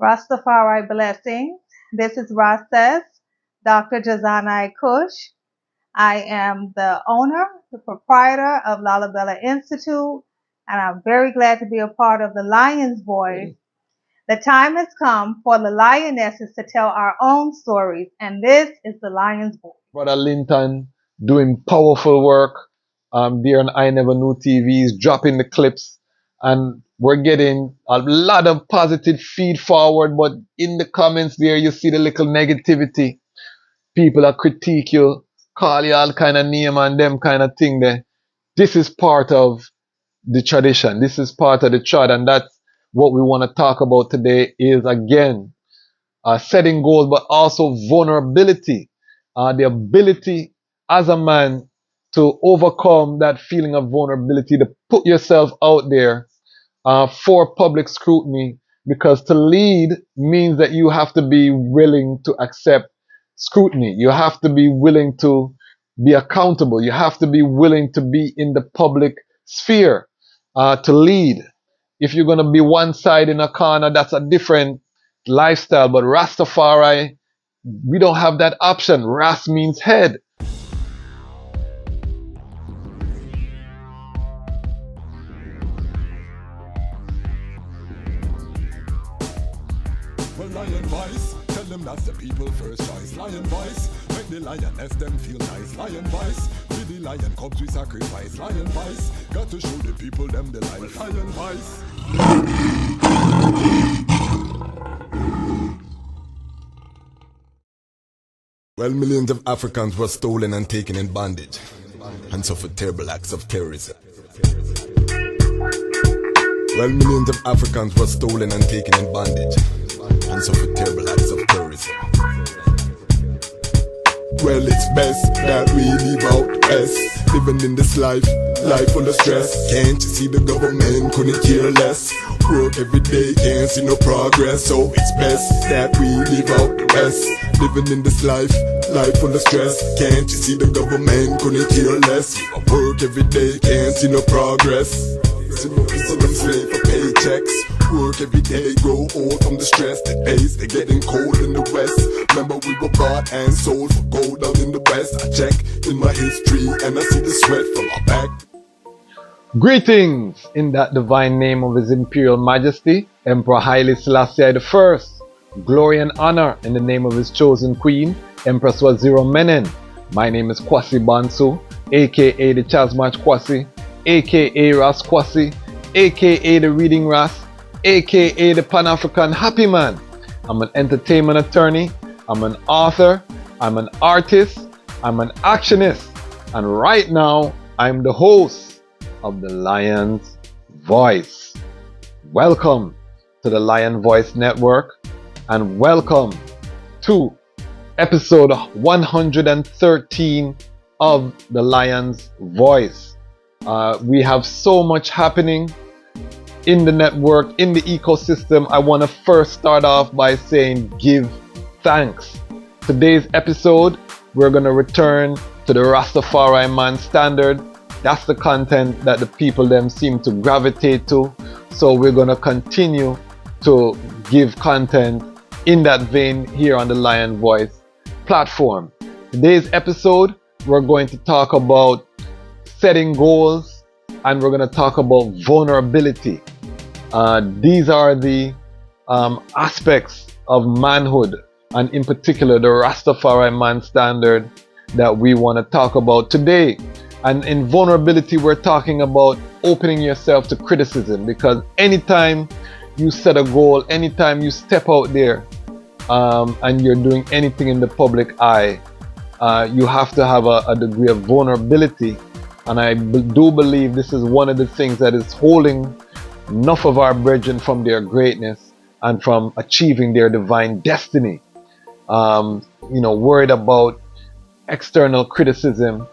Rastafari blessings. This is Rastas, Dr. Jazanai Kush. I am the owner, the proprietor of Lalabella Institute, and I'm very glad to be a part of the Lion's Voice. The time has come for the lionesses to tell our own stories, and this is the Lion's Voice. Brother Linton doing powerful work there on I Never Knew TVs, dropping the clips, and we're getting a lot of positive feed forward, but in the comments there you see the little negativity. People that critique you, call you all kind of name and them kind of thing there. This is part of the tradition. This is part of the trad, and that's what we want to talk about today is again setting goals, but also vulnerability, the ability as a man to overcome that feeling of vulnerability, to put yourself out there for public scrutiny, because to lead means that you have to be willing to accept scrutiny. You have to be willing to be accountable. You have to be willing to be in the public sphere to lead. If you're going to be one side in a corner, that's a different lifestyle. But Rastafari, we don't have that option. Ras means head. Well, Lion Voice, tell them that's the people first choice. Lion Voice, make the lioness them feel nice. Lion Voice, with the lion cubs we sacrifice. Lion Voice, got to show the people them the life. Lion Voice. Well, millions of Africans were stolen and taken in bondage and suffered terrible acts of terrorism. Well, millions of Africans were stolen and taken in bondage and suffered terrible acts of terrorism. Well, it's best that we leave out S, living in this life full of stress. Can't you see the government couldn't care less? Work every day, can't see no progress. So it's best that we leave out the rest, living in this life full of stress. Can't you see the government couldn't care less? Work every day, can't see no progress. So them slave for paychecks, work every day, grow old from the stress that pays. They're getting cold in the west. Remember we were bought and sold for gold out in the west. I check in my history and I see the sweat from our back. Greetings in that divine name of His Imperial Majesty, Emperor Haile Selassie I. Glory and honor in the name of His chosen Queen, Empress Waziri Menen. My name is Kwasi Bonsu, aka the Dejazmatch Kwasi, aka Kwasi, aka the Reading Ras, aka the Panafrican Happy Man. I'm an entertainment attorney, I'm an author, I'm an artist, I'm an actionist, and right now I'm the host of the Lion's Voice. Welcome to the Lion Voice Network, and welcome to episode 113 of the Lion's Voice. We have so much happening in the network, in the ecosystem. I want to first start off by saying give thanks. Today's episode, we're going to return to the Rastafari man standard. That's the content that the people them seem to gravitate to. So we're going to continue to give content in that vein here on the Lion Voice platform. Today's episode, we're going to talk about setting goals, and we're going to talk about vulnerability. These are the aspects of manhood, and in particular the Rastafari man standard that we want to talk about today. And in vulnerability, we're talking about opening yourself to criticism, because anytime you set a goal, anytime you step out there and you're doing anything in the public eye, you have to have a degree of vulnerability. And I do believe this is one of the things that is holding enough of our brethren from their greatness and from achieving their divine destiny. Worried about external criticism,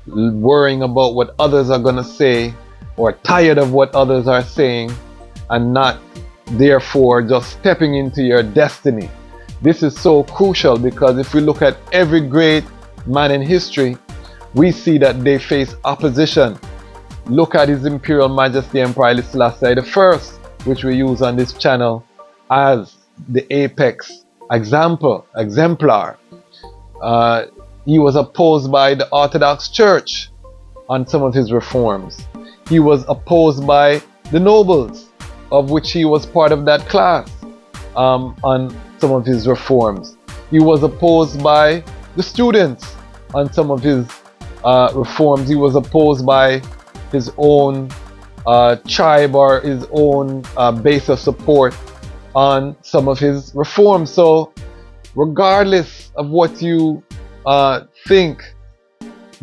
worrying about what others are going to say, or tired of what others are saying, and not therefore just stepping into your destiny. This is so crucial, because if we look at every great man in history, we see that they face opposition. Look at His Imperial Majesty Emperor Haile Selassie I, which we use on this channel as the apex exemplar. He was opposed by the Orthodox Church on some of his reforms. He was opposed by the nobles, of which he was part of that class, on some of his reforms. He was opposed by the students on some of his reforms. He was opposed by his own tribe or his own base of support on some of his reforms. So regardless of what you think,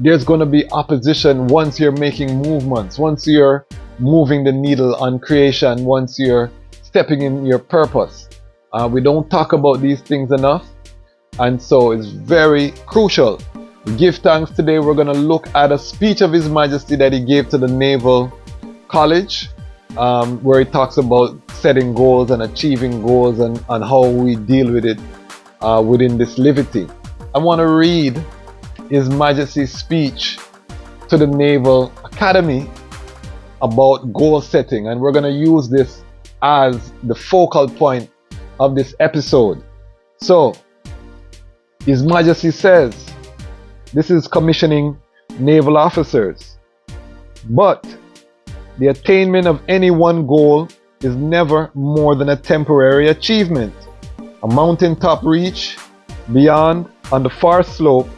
there's going to be opposition once you're making movements, once you're moving the needle on creation, once you're stepping in your purpose. We don't talk about these things enough, and so it's very crucial. Give thanks. Today we're going to look at a speech of His Majesty that he gave to the Naval College, where he talks about setting goals and achieving goals and how we deal with it within this liberty. I want to read His Majesty's speech to the Naval Academy about goal setting, and we're going to use this as the focal point of this episode. So, His Majesty says, this is commissioning naval officers, but the attainment of any one goal is never more than a temporary achievement. A mountaintop reach, beyond, on the far slope,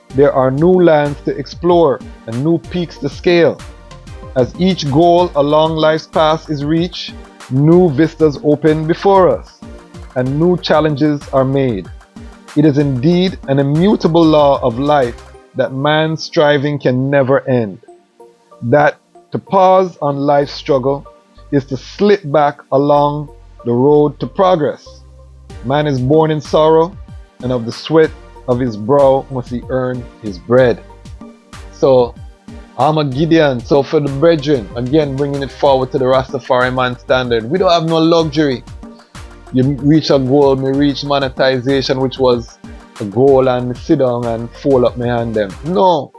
there are new lands to explore and new peaks to scale. As each goal along life's path is reached, new vistas open before us, and new challenges are made. It is indeed an immutable law of life that man's striving can never end. That to pause on life's struggle is to slip back along the road to progress. Man is born in sorrow, and of the sweat of his brow must he earn his bread. So, I'm a Gideon. So for the brethren, again bringing it forward to the Rastafari man standard, we don't have no luxury. You reach a goal, me reach monetization, which was a goal, and me sit down and fold up my hand them. No.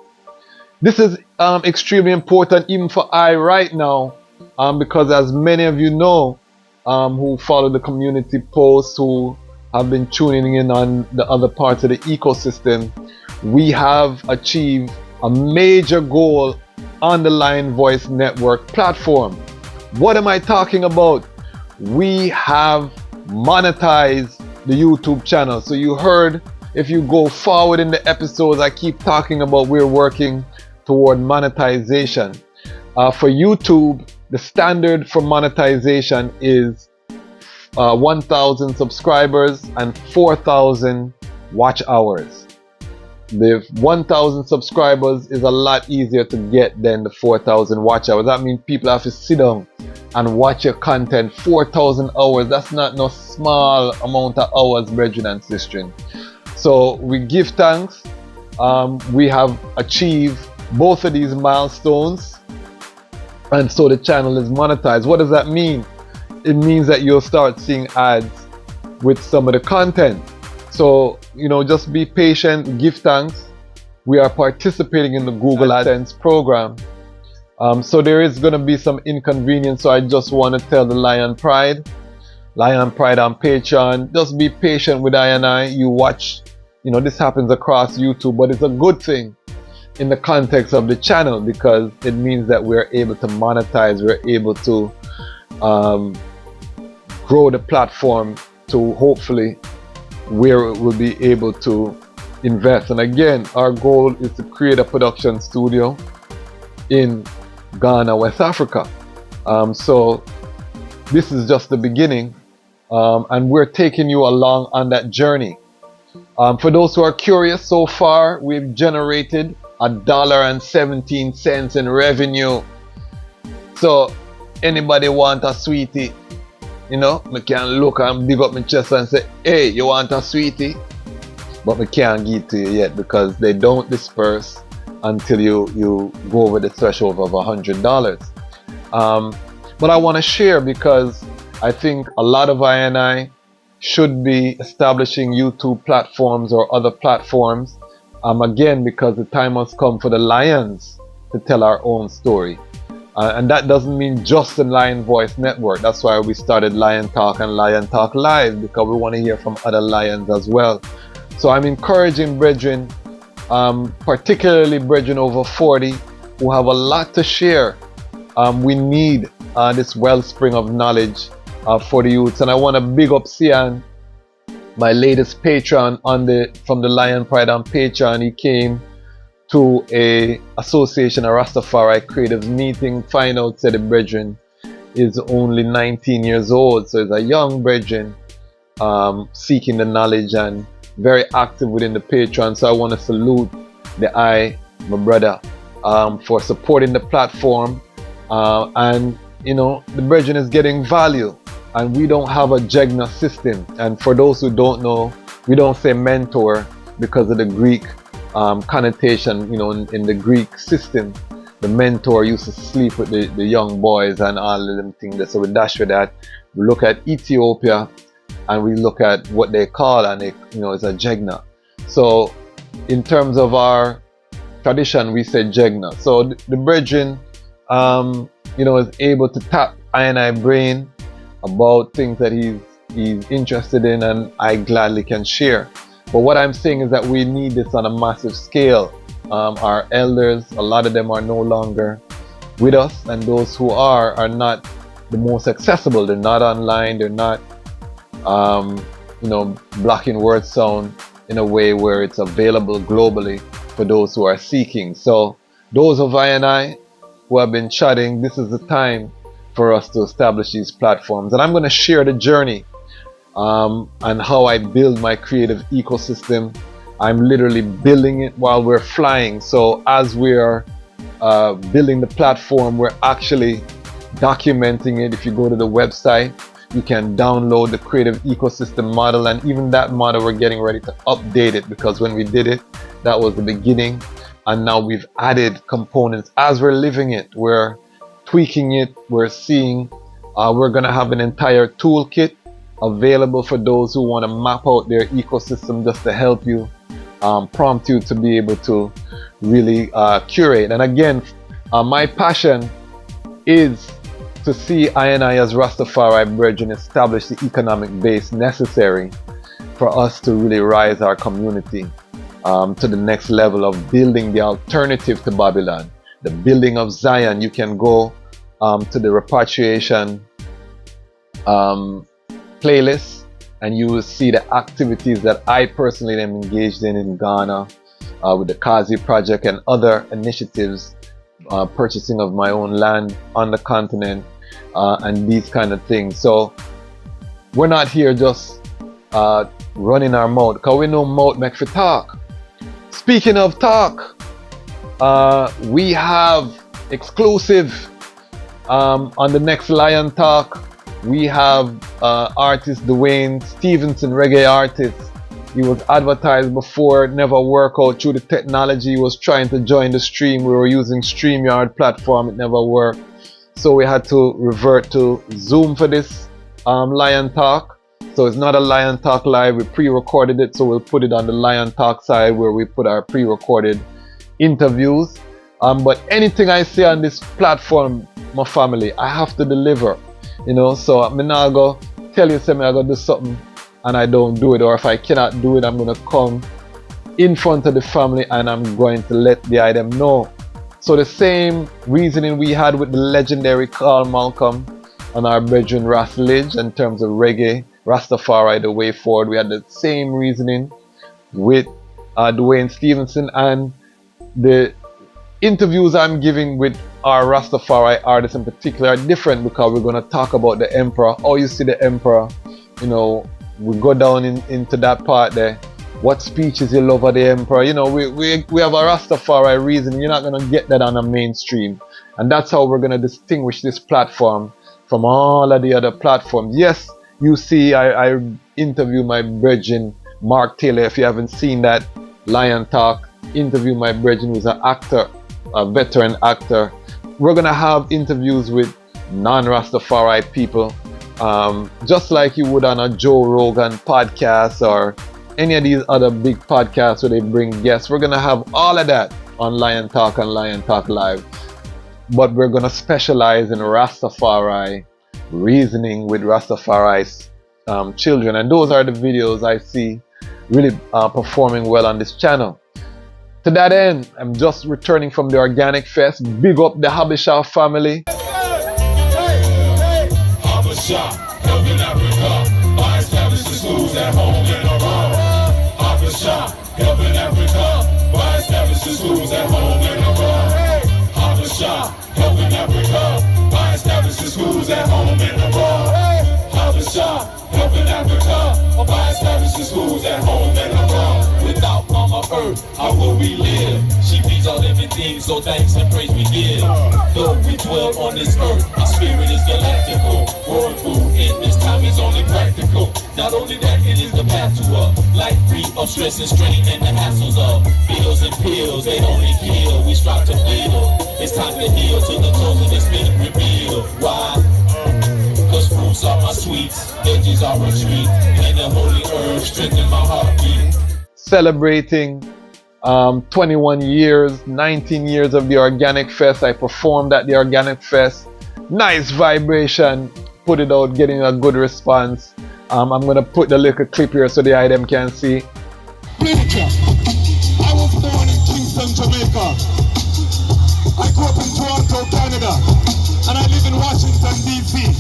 This is extremely important even for I right now, because as many of you know, who follow the community posts, who have been tuning in on the other parts of the ecosystem, we have achieved a major goal on the Lion Voice Network platform. What am I talking about? We have monetized the YouTube channel. So you heard, if you go forward in the episodes, I keep talking about we're working toward monetization. For YouTube, the standard for monetization is 1,000 subscribers and 4,000 watch hours. The 1,000 subscribers is a lot easier to get than the 4,000 watch hours. That means people have to sit down and watch your content 4,000 hours. That's not no small amount of hours, brethren and sisters. So we give thanks. We have achieved both of these milestones, and so the channel is monetized. What does that mean? It means that you'll start seeing ads with some of the content. So, just be patient, give thanks. We are participating in the Google AdSense program. So there is going to be some inconvenience. So I just want to tell the Lion Pride on Patreon, just be patient with I and I. You watch, this happens across YouTube, but it's a good thing in the context of the channel, because it means that we're able to monetize, we're able to grow the platform to hopefully where we'll be able to invest. And again, our goal is to create a production studio in Ghana, West Africa. So this is just the beginning, and we're taking you along on that journey. For those who are curious, so far we've generated $1.17 in revenue. So anybody want a sweetie? I can look and big up my chest and say, hey, you want a sweetie? But we can't give it to you yet, because they don't disperse until you go over the threshold of $100. But I want to share, because I think a lot of I should be establishing YouTube platforms or other platforms, again, because the time has come for the Lions to tell our own story. And that doesn't mean just the Lion Voice Network. That's why we started Lion Talk and Lion Talk Live, because we want to hear from other lions as well. So I'm encouraging brethren, particularly brethren over 40, who have a lot to share. We need this wellspring of knowledge for the youths. And I want to big up Sian, my latest patron from the Lion Pride on Patreon. He came to a association, a Rastafari creatives meeting, find out said the brethren is only 19 years old, so he's a young brethren seeking the knowledge and very active within the Patreon. So I want to salute my brother, for supporting the platform, and the brethren is getting value, and we don't have a Jegna system. And for those who don't know, we don't say mentor because of the Greek connotation. In the Greek system, the mentor used to sleep with the young boys and all of them things. So we dash with that. We look at Ethiopia and we look at what they call, and it's a Jegna. So in terms of our tradition, we say Jegna. So the brethren is able to tap I brain about things that he's interested in, and I gladly can share. But what I'm saying is that we need this on a massive scale. Our elders, a lot of them are no longer with us, and those who are not the most accessible. They're not online. They're not, blocking word sound in a way where it's available globally for those who are seeking. So those of I who have been chatting, this is the time for us to establish these platforms. And I'm going to share the journey and how I build my creative ecosystem. I'm literally building it while we're flying. So as we're building the platform, we're actually documenting it. If you go to the website, you can download the creative ecosystem model, and even that model we're getting ready to update it, because when we did it, that was the beginning, and now we've added components as we're living it. We're tweaking it, we're seeing, we're gonna have an entire toolkit available for those who want to map out their ecosystem, just to help you, prompt you to be able to really curate. And again, my passion is to see I as Rastafari brethren establish the economic base necessary for us to really rise our community to the next level of building the alternative to Babylon, the building of Zion. You can go to the repatriation playlist, and you will see the activities that I personally am engaged in Ghana with the Kwasi project and other initiatives, purchasing of my own land on the continent, and these kind of things. So we're not here just running our mouth, because we know mouth make for talk. Speaking of talk, we have exclusive on the next Lion Talk. We have artist Dwayne Stevenson, reggae artist. He was advertised before, never worked out through the technology. He was trying to join the stream. We were using StreamYard platform, it never worked. So we had to revert to Zoom for this Lion Talk. So it's not a Lion Talk Live, we pre-recorded it, so we'll put it on the Lion Talk side where we put our pre-recorded interviews. But anything I say on this platform, my family, I have to deliver. So I'm not going to tell you something, I'm going to do something and I don't do it, or if I cannot do it, I'm going to come in front of the family and I'm going to let the item know. So the same reasoning we had with the legendary Carl Malcolm and our brethren LIDJ in terms of reggae, Rastafari, the way forward, we had the same reasoning with Dwayne Stevenson, and the interviews I'm giving with our Rastafari artists in particular are different, because we're going to talk about the Emperor. Oh, you see the Emperor, we go down into that part there. What speeches you love of the Emperor? We have a Rastafari reason. You're not going to get that on a mainstream. And that's how we're going to distinguish this platform from all of the other platforms. Yes, you see, I interview my brethren, Mark Taylor. If you haven't seen that Lion Talk, interview my brethren, who's an actor, a veteran actor. We're going to have interviews with non-Rastafari people, just like you would on a Joe Rogan podcast or any of these other big podcasts where they bring guests. We're going to have all of that on Lion Talk and Lion Talk Live. but we're going to specialize in Rastafari, reasoning with Rastafari's children. And those are the videos I see really performing well on this channel. To that end, I'm just returning from the Organic Fest. Big up the Habesha family. Habesha, helping Africa, by establishing schools at home and abroad. Habesha, helping Africa, by establishing schools at home and abroad. Habesha, helping Africa, by establishing schools at home and abroad. Habesha, helping Africa, by establishing schools at home and abroad. Without Mama Earth, how will we live? She feeds all everything, so thanks and praise we give. Though we dwell on this earth, our spirit is galactical. World food in this time is only practical. Not only that, it is the path to a life free of stress and strain and the hassles of bills and pills. They only kill, we strive to build. It's time to heal till the chosen has been revealed. Why? Cause fruits are my sweets, veggies are a treat, and the holy herbs strengthen my heartbeat. Celebrating 21 years, 19 years of the Organic Fest. I performed at the Organic Fest. Nice vibration, put it out, getting a good response. I'm gonna put the little clip here so the item can see. I was born in Kingston, Jamaica. I grew up in Toronto, Canada, and I live in Washington, D.C.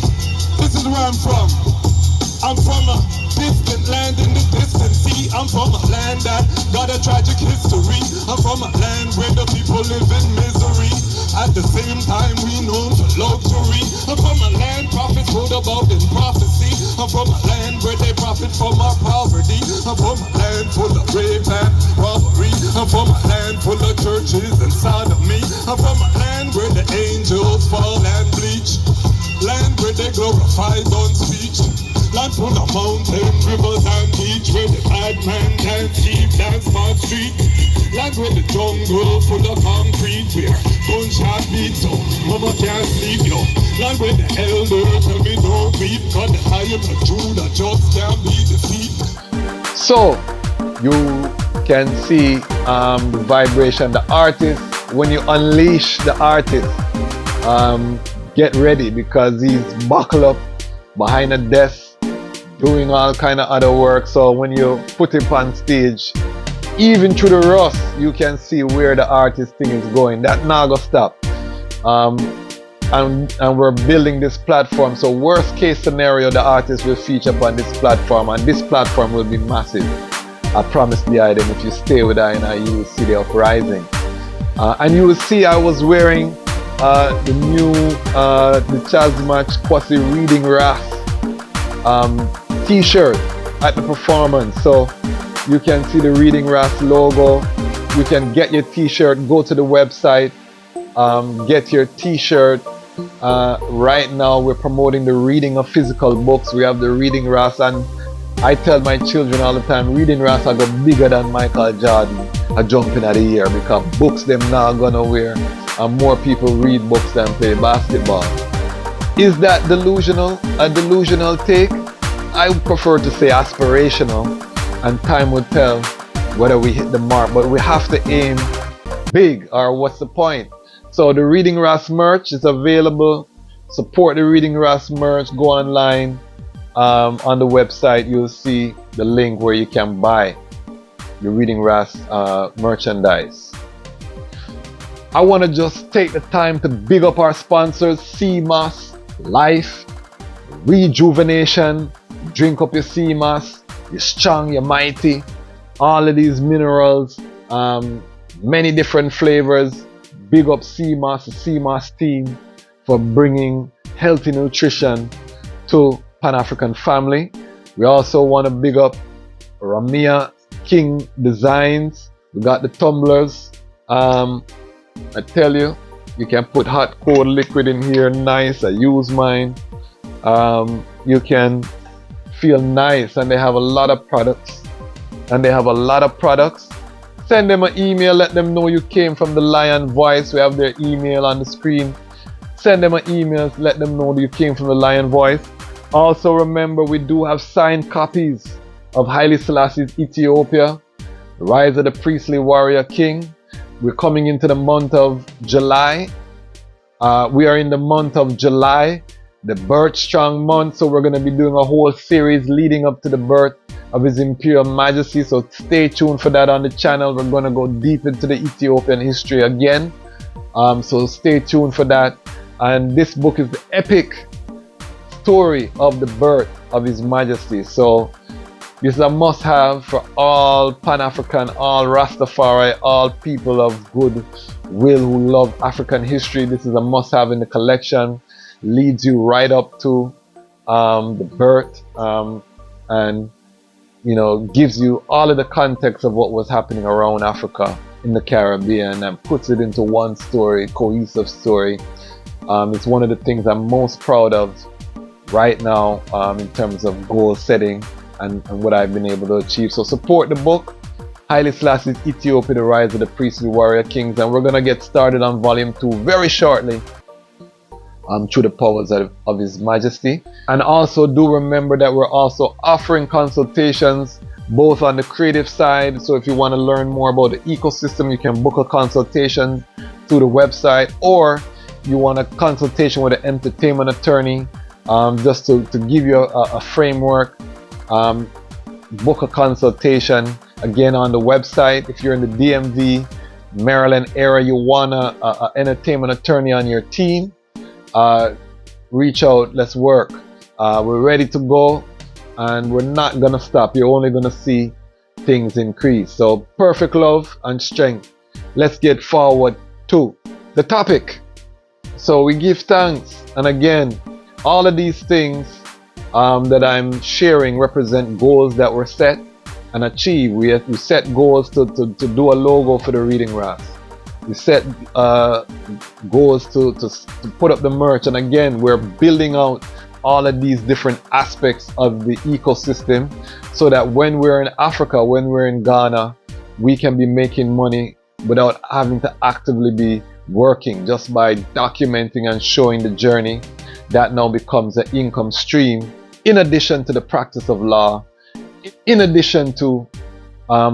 This is where I'm from. I'm from a distant land in the distant sea. I'm from a land that got a tragic history. I'm from a land where the people live in misery. At the same time, we known for luxury. I'm from a land prophets wrote about in prophecy. I'm from a land where they profit from our poverty. I'm from a land full of rape and robbery. I'm from a land full of churches and sodomy. I'm from a land where the angels fall and bleach. Land where they glorify on speech. Land full of mountains, rivers and beach. Where the bad man dance cheap, dance Mark Street. Land where the jungle full of concrete. Where gunshot beats so mama can't sleep, yo. Land where the elders tell me don't weep. Cause the Lion of Judah just can't be defeated. So you can see the vibration, the artist. When you unleash the artist, get ready because he's buckled up behind a desk doing all kind of other work. So when you put him on stage, even through the rust, you can see where the artist thing is going. That not gonna stop. And we're building this platform. So worst case scenario, the artist will feature upon this platform, and this platform will be massive. I promise the item. If you stay with I and I, you will see the uprising. And you will see I was wearing the new Dejazmatch Kwasi Reading Ras t-shirt at the performance. So you can see the Reading Ras logo. You can get your t-shirt, go to the website, get your t-shirt. Right now we're promoting the reading of physical books. We have the Reading Ras, and I tell my children all the time, Reading Ras I go bigger than Michael Jordan a jumping at the year, because books them now gonna wear, and more people read books than play basketball. Is that delusional? A delusional take? I would prefer to say aspirational, and time will tell whether we hit the mark, but we have to aim big, or what's the point? So the Reading Ras merch is available. Support the Reading Ras merch. Go online on the website. You'll see the link where you can buy your Reading Ras merchandise. I want to just take the time to big up our sponsors: CMOS, Life, Rejuvenation. Drink up your CMOS. You're strong, you're mighty. All of these minerals, many different flavors. Big up CMOS, the CMOS team, for bringing healthy nutrition to Pan-African family. We also want to big up Ramia King Designs. We got the tumblers. I tell you, you can put hot cold liquid in here, nice. I use mine. You can feel nice, and they have a lot of products. Send them an email, let them know you came from the Lion Voice. We have their email on the screen. Send them an email, let them know that you came from the Lion Voice. Also remember, we do have signed copies of Haile Selassie's Ethiopia, The Rise of the Priestly Warrior King. We're coming into the month of July. We are in the month of July, the birth strong month, so we're going to be doing a whole series leading up to the birth of His Imperial Majesty. So stay tuned for that on the channel. We're going to go deep into the Ethiopian history again. So stay tuned for that. And this book is the epic story of the birth of His Majesty. So this is a must-have for all Pan-African, all Rastafari, all people of good will who love African history. This is a must-have in the collection. Leads you right up to the birth and gives you all of the context of what was happening around Africa in the Caribbean and puts it into one story, cohesive story. It's one of the things I'm most proud of right now in terms of goal setting and what I've been able to achieve. So support the book, Haile Selassie's Ethiopia, the Rise of the Priestly Warrior Kings, and we're going to get started on volume 2 very shortly through the powers of His Majesty. And also do remember that we're also offering consultations both on the creative side. So if you want to learn more about the ecosystem, you can book a consultation through the website, or you want a consultation with an entertainment attorney just to give you a framework. Book a consultation again on the website. If you're in the DMV, Maryland area, you want an entertainment attorney on your team, reach out, let's work. We're ready to go and we're not gonna stop. You're only gonna see things increase. So perfect love and strength. Let's get forward to the topic. So we give thanks, and again, all of these things that I'm sharing represent goals that were set and achieved. We set goals to do a logo for the Reading Ras. We set goals to put up the merch, and again, we're building out all of these different aspects of the ecosystem so that when we're in Africa, when we're in Ghana, we can be making money without having to actively be working, just by documenting and showing the journey. That now becomes an income stream in addition to the practice of law, in addition to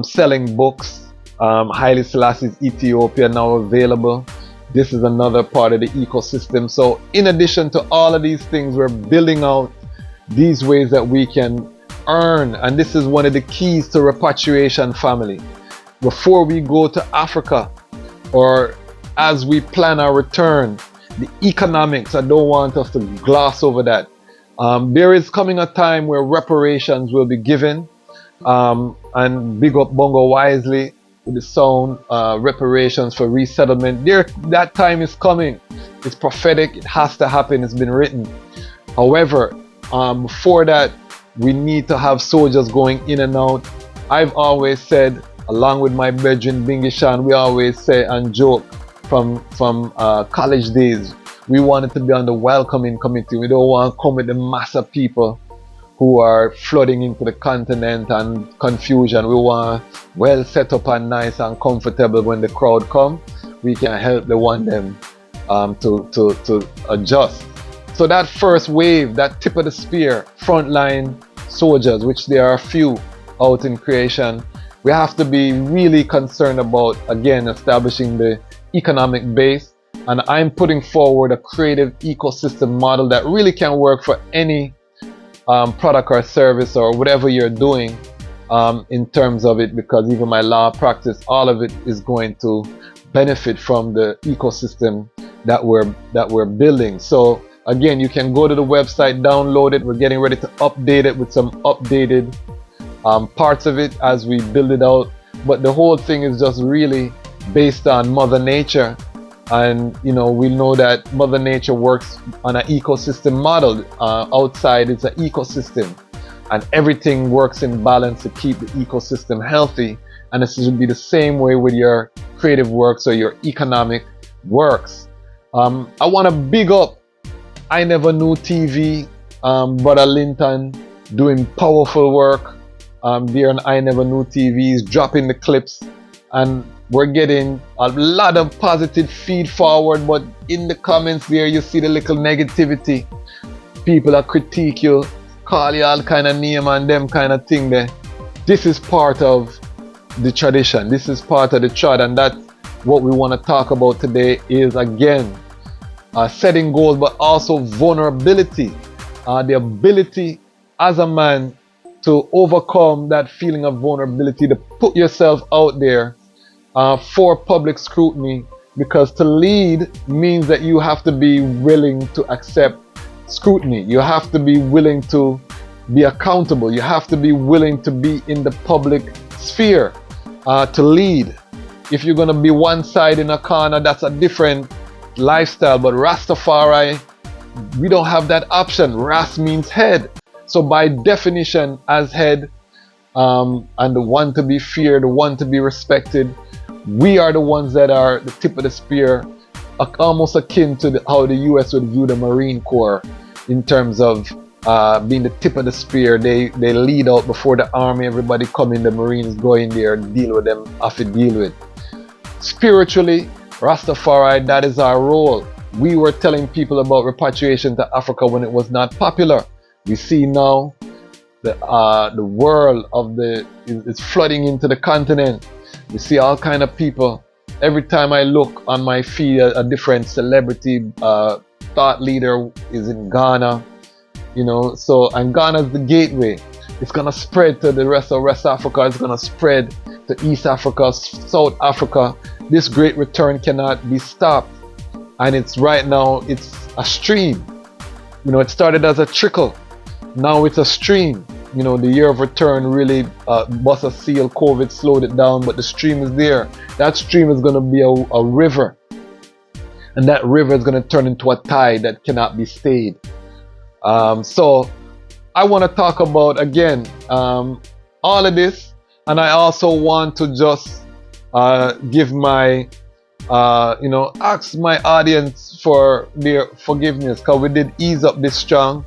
selling books. Haile Selassie's Ethiopia now available. This is another part of the ecosystem. So in addition to all of these things, we're building out these ways that we can earn, and this is one of the keys to repatriation, family. Before we go to Africa, or as we plan our return, the economics, I don't want us to gloss over that. There is coming a time where reparations will be given, and big up Bongo Wisely with the sound, reparations for resettlement. That time is coming. It's prophetic. It has to happen. It's been written. However, before that, we need to have soldiers going in and out. I've always said, along with my brethren Bingishan, we always say and joke from college days, we wanted to be on the welcoming committee. We don't want to come with the mass of people who are flooding into the continent and confusion. We want well set up and nice and comfortable. When the crowd come, we can help the one them to adjust. So that first wave, that tip of the spear, frontline soldiers, which there are a few out in creation, we have to be really concerned about, again, establishing the economic base. And I'm putting forward a creative ecosystem model that really can work for any product or service or whatever you're doing in terms of it, because even my law practice, all of it is going to benefit from the ecosystem that we're building. So again, you can go to the website, download it. We're getting ready to update it with some updated parts of it as we build it out. But the whole thing is just really based on Mother Nature. And we know that Mother Nature works on an ecosystem model. Outside it's an ecosystem, and everything works in balance to keep the ecosystem healthy. And this should be the same way with your creative works or your economic works. I want to big up I Never Knew TV, Brother Linton, doing powerful work there on I Never Knew TV, is dropping the clips, and we're getting a lot of positive feed forward, but in the comments there you see the little negativity. People that critique you, call you all kind of name and them kind of thing there. This is part of the tradition. This is part of the trad, and that's what we want to talk about today. Is again setting goals, but also vulnerability, the ability as a man to overcome that feeling of vulnerability, to put yourself out there for public scrutiny, because to lead means that you have to be willing to accept scrutiny. You have to be willing to be accountable. You have to be willing to be in the public sphere to lead. If you're going to be one side in a corner, that's a different lifestyle. But Rastafari, we don't have that option. Ras means head. So by definition, as head, and the one to be feared, the one to be respected, we are the ones that are the tip of the spear, almost akin to how the US would view the Marine Corps in terms of being the tip of the spear. They lead out before the army, everybody come in, the Marines go in there and deal with them, have to deal with. Spiritually, Rastafari, that is our role. We were telling people about repatriation to Africa when it was not popular. We see now the world is flooding into the continent. We see all kind of people. Every time I look on my feed, a different celebrity, thought leader is in Ghana. And Ghana is the gateway. It's gonna spread to the rest of West Africa. It's gonna spread to East Africa, South Africa. This great return cannot be stopped. And it's right now, it's a stream. It started as a trickle. Now it's a stream. The year of return really bust a seal. COVID slowed it down, but the stream is there. That stream is going to be a river. And that river is going to turn into a tide that cannot be stayed. So I want to talk about, again, all of this. And I also want to just give my, ask my audience for their forgiveness, because we did ease up this strong.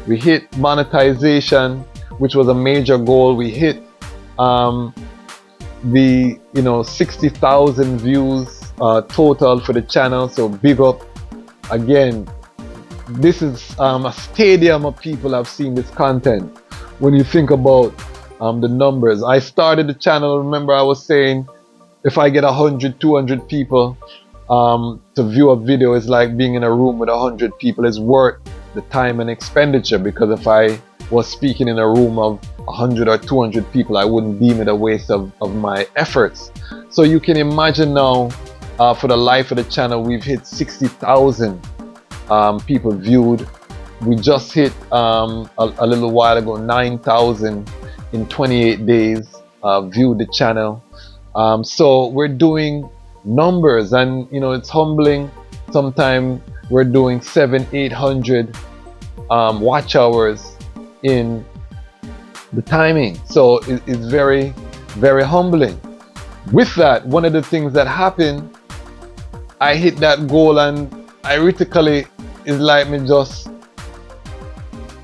We hit monetization, which was a major goal. We hit the 60,000 views total for the channel. So big up. Again, this is a stadium of people have seen this content. When you think about the numbers, I started the channel. Remember, I was saying if I get 100, 200 people to view a video, it's like being in a room with 100 people. It's worth the time and expenditure, because if I was speaking in a room of 100 or 200 people, I wouldn't deem it a waste of my efforts. So you can imagine now, for the life of the channel, we've hit 60,000 people viewed. We just hit a little while ago 9,000 in 28 days viewed the channel. So we're doing numbers, and it's humbling. Sometimes we're doing 700-800 watch hours in the timing. So it's very, very humbling. With that, one of the things that happened, I hit that goal, and theoretically it's like me just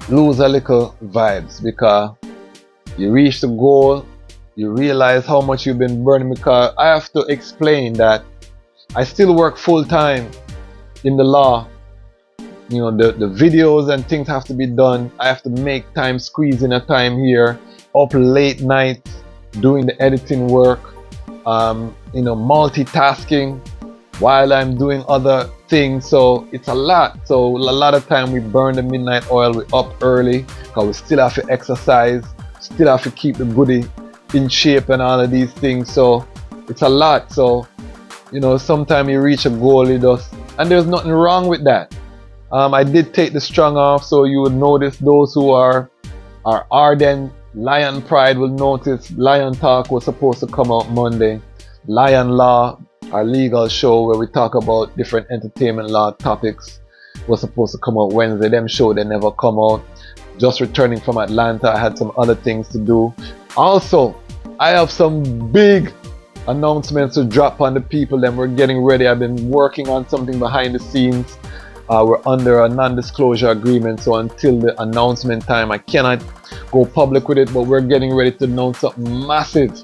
lose a little vibes, because you reach the goal, you realize how much you've been burning, because I have to explain that I still work full-time in the law. The videos and things have to be done. I have to make time, squeeze in a time here, up late nights doing the editing work, multitasking while I'm doing other things. So it's a lot. So a lot of time we burn the midnight oil. We're up early because we still have to exercise, still have to keep the body in shape and all of these things. So it's a lot. So sometimes you reach a goal, and there's nothing wrong with that. I did take the strong off, so you would notice those who are ardent Lion Pride will notice Lion Talk was supposed to come out Monday. Lion Law, our legal show where we talk about different entertainment law topics, was supposed to come out Wednesday. Them show, they never come out. Just returning from Atlanta, I had some other things to do. Also, I have some big announcements to drop on the people. Then we're getting ready. I've been working on something behind the scenes. We're under a non-disclosure agreement, so until the announcement time I cannot go public with it, but we're getting ready to announce something massive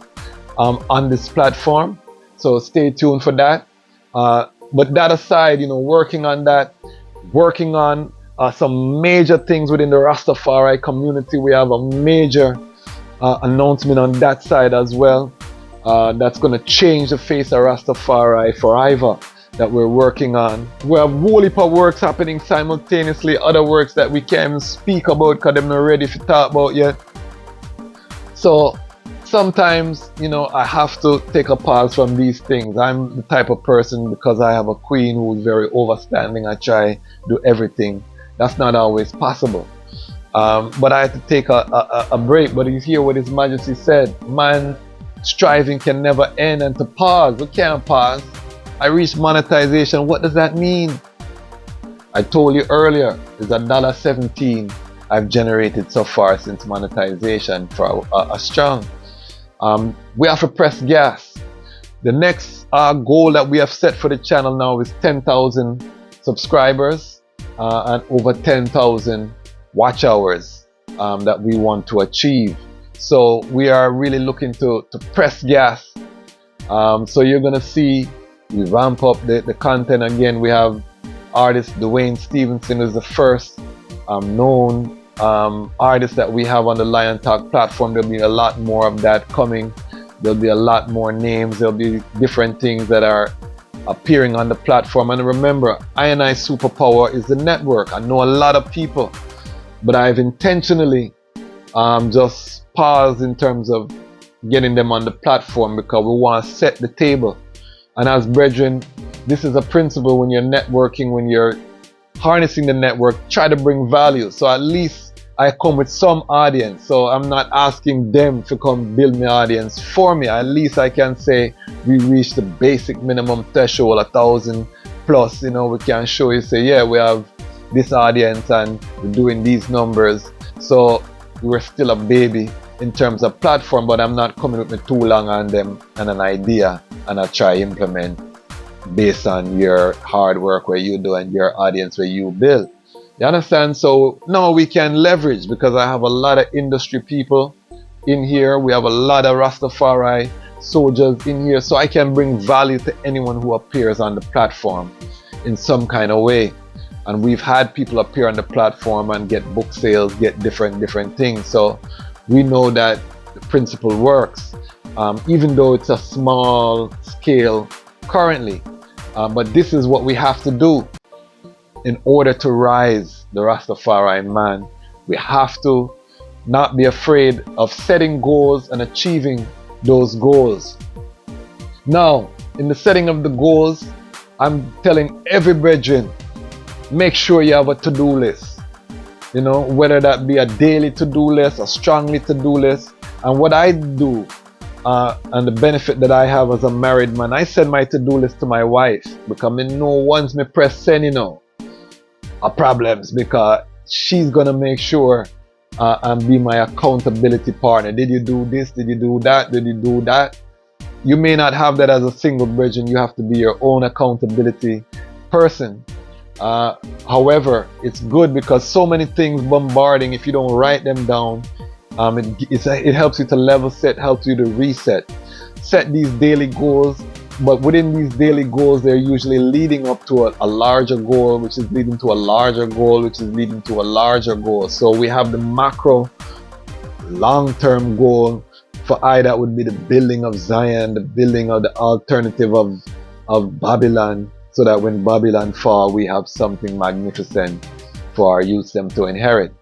on this platform, so stay tuned for that. But that aside, working on that, working on some major things within the Rastafari community. We have a major announcement on that side as well, that's going to change the face of Rastafari forever. that we're working on. We have whole heap of works happening simultaneously, other works that we can't even speak about because they're not ready to talk about yet. So sometimes, you know, I have to take a pause from these things. I'm the type of person, because I have a queen who's very overstanding, I try to do everything. That's not always possible. But I had to take a break. But you hear what His Majesty said, man, striving can never end, and to pause, we can't pause. I reached monetization. What does that mean? I told you earlier, it's $1.17 I've generated so far since monetization for a strong. We have to press gas. The next goal that we have set for the channel now is 10,000 subscribers and over 10,000 watch hours that we want to achieve. So we are really looking to press gas. So you're gonna see we ramp up the content again. We have artist Dwayne Stevenson, who's the first known artist that we have on the Lion Talk platform. There'll be a lot more of that coming. There'll be a lot more names. There'll be different things that are appearing on the platform. And remember, I superpower is the network. I know a lot of people, but I've intentionally just paused in terms of getting them on the platform because we want to set the table. And as brethren, this is a principle when you're networking, when you're harnessing the network, try to bring value. So at least I come with some audience. So I'm not asking them to come build my audience for me. At least I can say we reached the basic minimum threshold, 1,000 plus. You know, we can show you, say, yeah, we have this audience and we're doing these numbers. So we're still a baby in terms of platform, but I'm not coming with me too long on them and an idea and I try implement based on your hard work where you do and your audience where you build. You understand? So now we can leverage, because I have a lot of industry people in here. We have a lot of Rastafari soldiers in here, so I can bring value to anyone who appears on the platform in some kind of way. And we've had people appear on the platform and get book sales, get different things. So we know that the principle works, even though it's a small scale currently. But this is what we have to do in order to rise the Rastafari man. We have to not be afraid of setting goals and achieving those goals. Now, in the setting of the goals, I'm telling every brethren, make sure you have a to-do list. You know, whether that be a daily to-do list, a strongly to-do list. And what I do, and the benefit that I have as a married man, I send my to-do list to my wife, because I know once me press send, you know, problems, because she's gonna make sure and be my accountability partner. Did you do this? Did you do that? Did you do that? You may not have that as a single brethren. You have to be your own accountability person. However, it's good because so many things bombarding, if you don't write them down, it helps you to level set, helps you to reset. Set these daily goals, but within these daily goals, they're usually leading up to a larger goal, which is leading to a larger goal, which is leading to a larger goal. So we have the macro long-term goal. For I, that would be the building of Zion, the building of the alternative of Babylon, so that when Babylon fall, we have something magnificent for our youth them to inherit.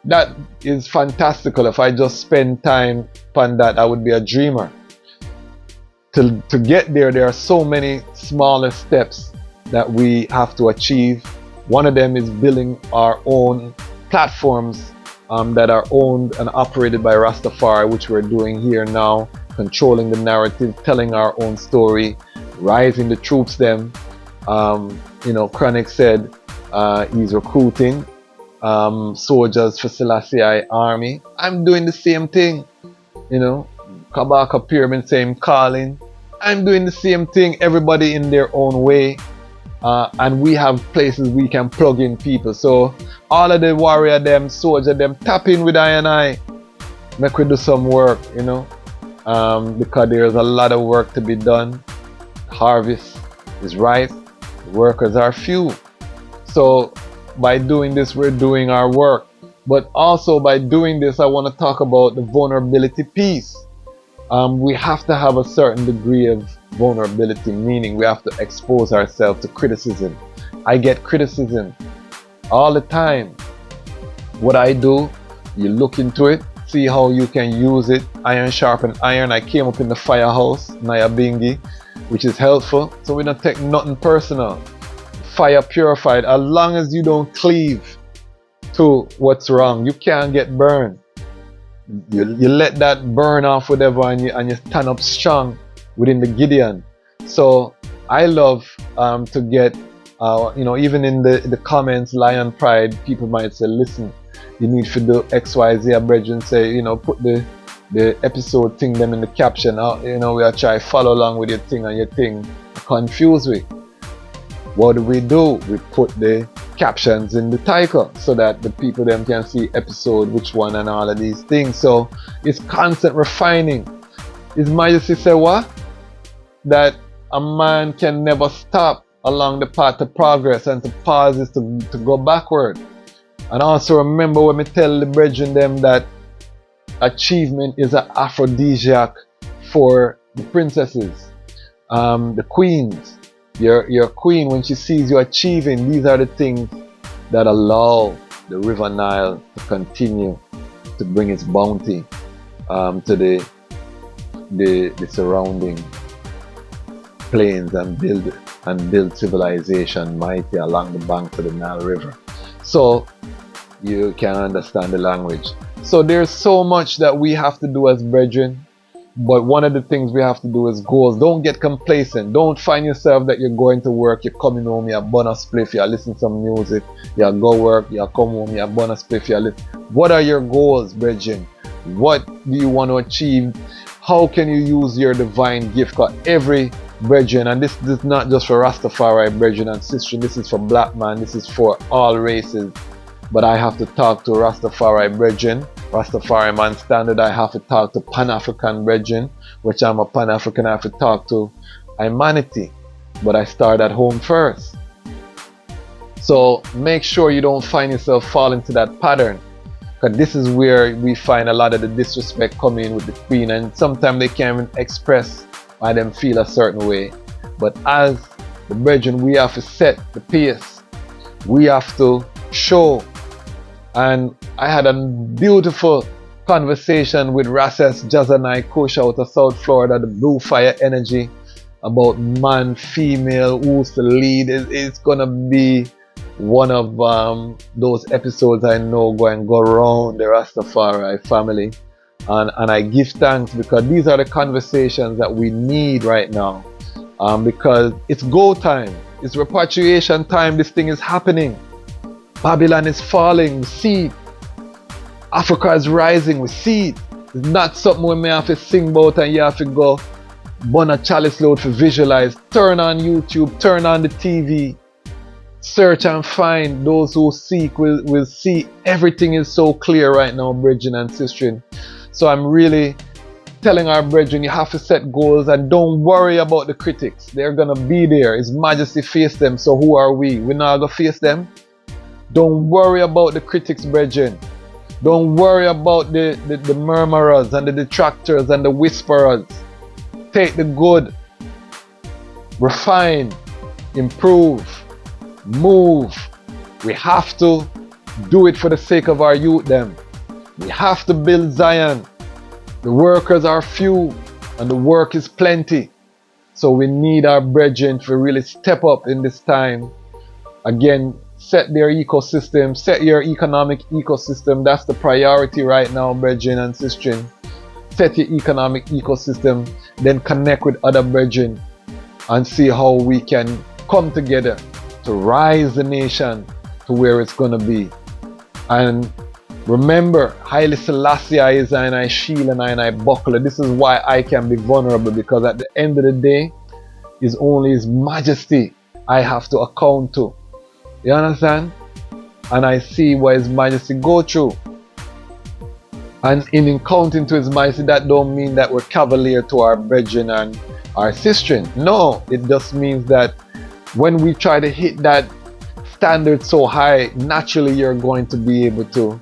That is fantastical. If I just spend time upon that, I would be a dreamer. To get there, there are so many smaller steps that we have to achieve. One of them is building our own platforms that are owned and operated by Rastafari, which we're doing here now, controlling the narrative, telling our own story, rising the troops them. You know, Chronic said he's recruiting soldiers for Selassie army. I'm doing the same thing. You know, Kabaka Pyramid same calling. I'm doing the same thing, everybody in their own way. And we have places we can plug in people. So all of the warrior them, soldier them, tap in with I. Make we do some work, you know. Because there's a lot of work to be done. Harvest is ripe. Workers are few. So by doing this, we're doing our work. But also by doing this, I want to talk about the vulnerability piece. We have to have a certain degree of vulnerability, meaning we have to expose ourselves to criticism. I get criticism all the time. What I do, you look into it, see how you can use it. Iron sharpen iron. I came up in the firehouse, Nyabingi, which is helpful. So we don't take nothing personal. Fire purified. As long as you don't cleave to what's wrong, you can't get burned. You let that burn off whatever, and you stand up strong within the Gideon. So I love to get even in the comments, Lion Pride, people might say, listen, you need to do XYZ, brethren say, put the episode thing them in the caption. We are try follow along with your thing, and your thing confuse we. What do? We put the captions in the title so that the people them can see episode, which one, and all of these things. So it's constant refining. His Majesty say what? That a man can never stop along the path of progress, and to pause is to go backward. And also remember when me tell the brethren them that achievement is an aphrodisiac for the princesses, the queens. Your queen, when she sees you achieving, these are the things that allow the River Nile to continue to bring its bounty to the surrounding plains and build civilization mighty along the banks of the Nile River. So you can understand the language. So there's so much that we have to do as brethren. But one of the things we have to do is goals. Don't get complacent. Don't find yourself that you're going to work, you're coming home, you're burn a spliff, you're listening to some music, you go work, you come home, you're burn a spliff, you listen. What are your goals, brethren? What do you want to achieve? How can you use your divine gift? Because every brethren, and this is not just for Rastafari brethren and sisters, this is for black man, this is for all races. But I have to talk to Rastafari brethren, Rastafari man standard. I have to talk to Panafrican brethren, which I'm a Pan-African. I have to talk to humanity, but I start at home first. So make sure you don't find yourself fall into that pattern, because this is where we find a lot of the disrespect coming in with the queen, and sometimes they can't even express why them feel a certain way. But as the brethren, we have to set the pace. We have to show. And I had a beautiful conversation with Rasses Jazanai Kush out of South Florida, the Blue Fire Energy, about man, female, who's the lead. It's gonna be one of those episodes I know going to go around the Rastafari family. And I give thanks, because these are the conversations that we need right now. Because it's go time, it's repatriation time. This thing is happening. Babylon is falling, we see it. Africa is rising, we see it. It's not something we may have to sing about and you have to go burn a chalice load to visualize. Turn on YouTube, turn on the TV, search and find. Those who seek will see. Everything is so clear right now, brethren and sisters. So I'm really telling our brethren, you have to set goals and don't worry about the critics. They're gonna be there. His Majesty face them, so who are we? We're not gonna face them. Don't worry about the critics, brethren. Don't worry about the murmurers and the detractors and the whisperers. Take the good, refine, improve, move. We have to do it for the sake of our youth them. We have to build Zion. The workers are few and the work is plenty. So we need our brethren to really step up in this time. Again, set their ecosystem, set your economic ecosystem. That's the priority right now, brethren and sisters. Set your economic ecosystem, then connect with other brethren and see how we can come together to rise the nation to where it's going to be. And remember, Haile Selassie is I shield and I buckler. This is why I can be vulnerable, because at the end of the day, it's only His Majesty I have to account to. You understand? And I see what His Majesty go through. And in accounting to His Majesty, that don't mean that we're cavalier to our brethren and our sisters. No, it just means that when we try to hit that standard so high, naturally you're going to be able to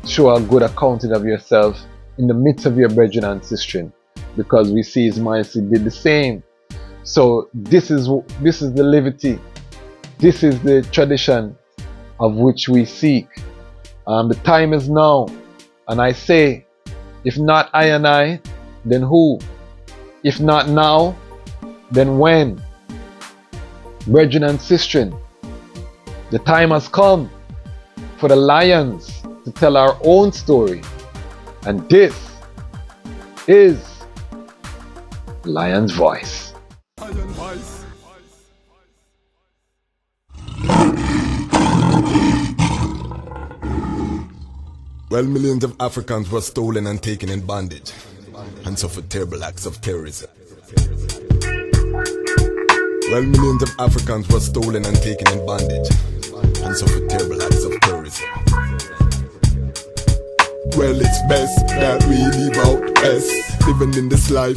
show a good accounting of yourself in the midst of your brethren and sistren, because we see His Majesty did the same. So this is the liberty, this is the tradition of which we seek. The time is now, and I say, if not I and I, then who? If not now, then when? Brethren and sistren, the time has come for the lions to tell our own story, and this is Lion's Voice. Well, millions of Africans were stolen and taken in bondage and suffered terrible acts of terrorism. Well, millions of Africans were stolen and taken in bondage and suffered terrible acts of terrorism. Well, it's best that we leave out best, living in this life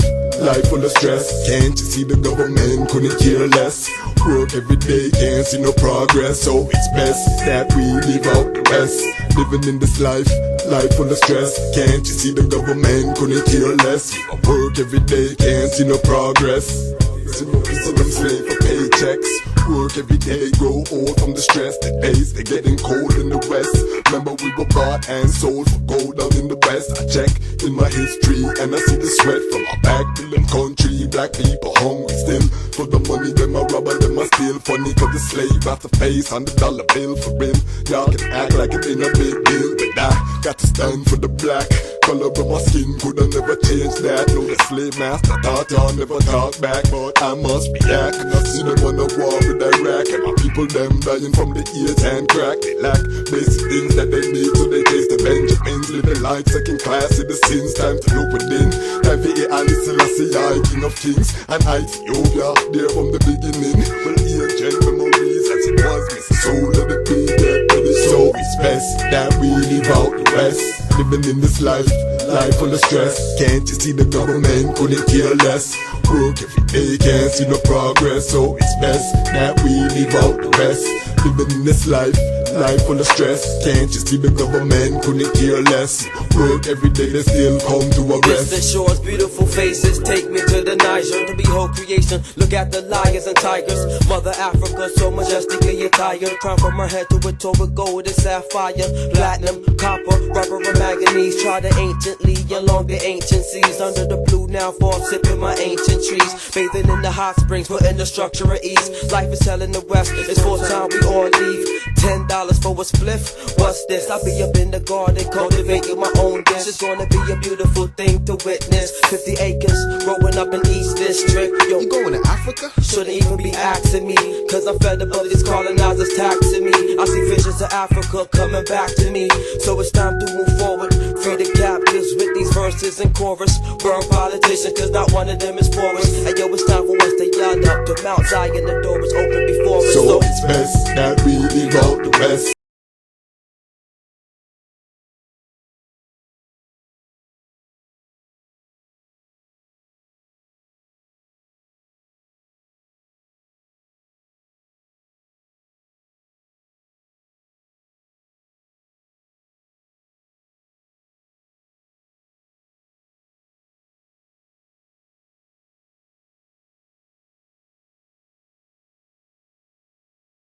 full of stress. Can't you see the government couldn't care less? Work every day, can't see no progress. So it's best that we leave out the rest, living in this life full of stress. Can't you see the government couldn't care less? Work every day, can't see no progress. See them slave for paychecks. Work every day, grow old from the stress. The days they're getting cold in the west. Remember we were bought and sold for gold down in the west. I check in my history and I see the sweat from our back to them country. Black people hungry still for the money. Them a robber, them a steal. Funny cause the slave has to face $100 bill for him. Y'all can act like it ain't a big deal, but I got to stand for the black. Color of my skin could have never changed that. No, the slave master thought y'all never talk back, but I must react. See them on the war with Iraq, and my people them dying from the ears and crack. They lack basic things that they need, so they taste the Benjamins, living like second class citizens. Time to look within. Time for Haile, Selassie, King of Kings, and Ethiopia there from the beginning. Well, ancient memories as it was, miss the soul of the people. So it's best that we leave out the rest, living in this life full of stress. Can't you see the government couldn't care less? Work every day, can't see no progress. So it's best that we leave out the rest, living in this life full of stress. Can't you see the government couldn't care less? Work every day, they still come to a rest. The shores, beautiful faces, take me to the Niger to behold creation. Look at the lions and tigers. Mother Africa, so majestically attired. Crown from her head to her toe with gold and sapphire, platinum, copper, rubber, and manganese. Tried anciently along the ancient seas. Under the blue now, fall sipping my ancient trees. Bathing in the hot springs, putting the structure at ease. Life is hell in the west, it's full time we all leave. $10 for a spliff, what's this? I'll be up in the garden cultivating my own dish. It's gonna be a beautiful thing to witness. 50 acres, growing up in East District. Yo, You going to Africa? shouldn't even be asking me, cause I'm fed up of these colonizers taxing me. I see visions of Africa coming back to me, so it's time to move forward. Free the captives with these verses and chorus. Burn politicians cause not one of them is for us. And yo, it's time for us to yacht up to Mount Zion. The door is open before us. So it's best that we leave out the rest,